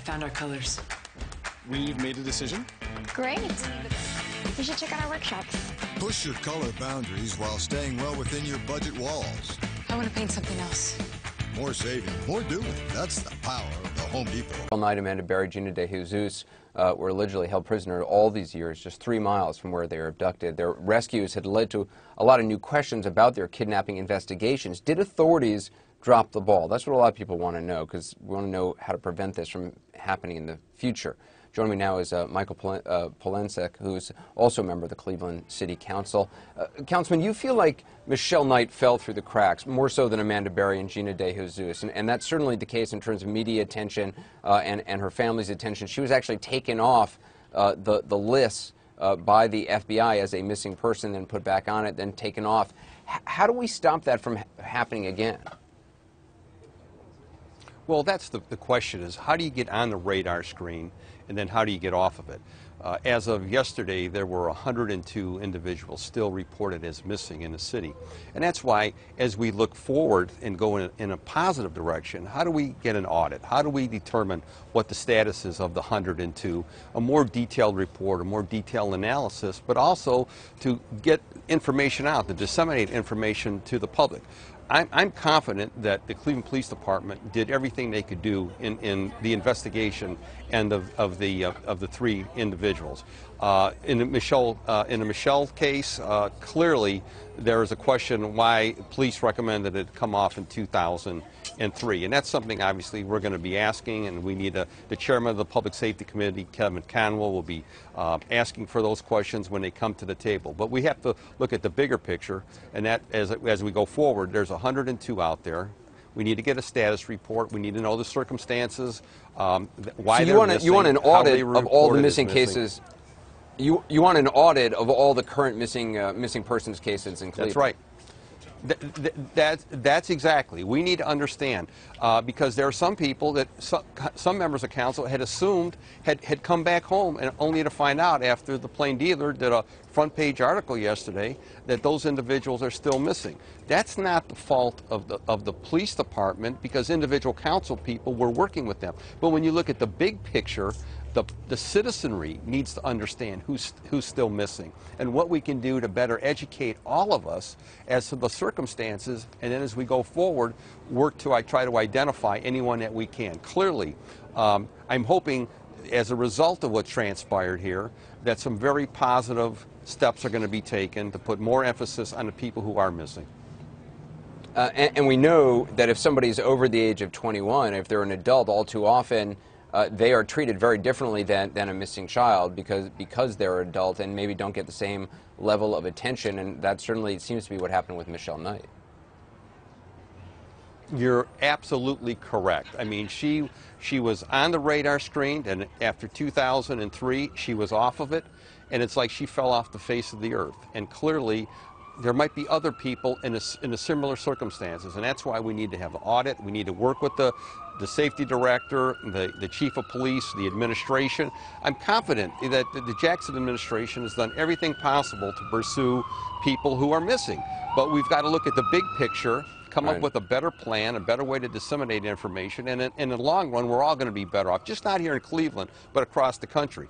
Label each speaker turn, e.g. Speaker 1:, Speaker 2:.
Speaker 1: found our colors.
Speaker 2: We've made a decision.
Speaker 3: Great. You should check out our workshops.
Speaker 4: Push your color boundaries while staying well within your budget walls.
Speaker 1: I want to paint something else.
Speaker 4: More saving, more doing. That's the power of the Home Depot.
Speaker 5: All night, Amanda Berry, Gina De Jesus were allegedly held prisoner all these years, just 3 miles from where they were abducted. Their rescues had led to a lot of new questions about their kidnapping investigations. Did authorities drop the ball? That's what a lot of people want to know, because we want to know how to prevent this from happening in the future. Joining me now is Michael Polensek, who's also a member of the Cleveland City Council. Councilman, you feel like Michelle Knight fell through the cracks, more so than Amanda Berry and Gina De Jesus, and that's certainly the case in terms of media attention and her family's attention. She was actually taken off the list by the FBI as a missing person, then put back on it, then taken off. How do we stop that from happening again?
Speaker 6: Well, that's the question, is how do you get on the radar screen, and then how do you get off of it? As of yesterday, there were 102 individuals still reported as missing in the city. And that's why, as we look forward and go in a positive direction, how do we get an audit? How do we determine what the status is of the 102? A more detailed report, a more detailed analysis, but also to get information out, to disseminate information to the public. I'm confident that the Cleveland Police Department did everything they could do in the investigation and of the 3 individuals. In the Michelle case, clearly there is a question why police recommended it come off in 2003, and that's something obviously we're going to be asking, and we need the chairman of the Public Safety Committee, Kevin Conwell, will be asking for those questions when they come to the table. But we have to look at the bigger picture, and that as we go forward, there's 102 out there. We need to get a status report. We need to know the circumstances, why
Speaker 5: so
Speaker 6: they're missing.
Speaker 5: You want an audit of all the missing cases. You want an audit of all the current missing persons cases in Cleveland.
Speaker 6: That's right. That's exactly. We need to understand, because there are some people that some members of council had assumed had come back home, and only to find out after the Plain Dealer did a front page article yesterday that those individuals are still missing. That's not the fault of the police department, because individual council people were working with them. But when you look at the big picture, the citizenry needs to understand who's still missing and what we can do to better educate all of us as to the circumstances, and then as we go forward, work to try to identify anyone that we can. Clearly, I'm hoping, as a result of what transpired here, that some very positive steps are going to be taken to put more emphasis on the people who are missing.
Speaker 5: And we know that if somebody's over the age of 21, if they're an adult, all too often they are treated very differently than a missing child, because they're adult and maybe don't get the same level of attention, and that certainly seems to be what happened with Michelle Knight.
Speaker 6: You're absolutely correct. I mean, she was on the radar screen, and after 2003, she was off of it, and it's like she fell off the face of the earth. And clearly, there might be other people in a similar circumstances, and that's why we need to have an audit. We need to work with the safety director, the chief of police, the administration. I'm confident that the Jackson administration has done everything possible to pursue people who are missing. But we've got to look at the big picture, come up with a better plan, a better way to disseminate information, and in the long run, we're all going to be better off, just not here in Cleveland, but across the country.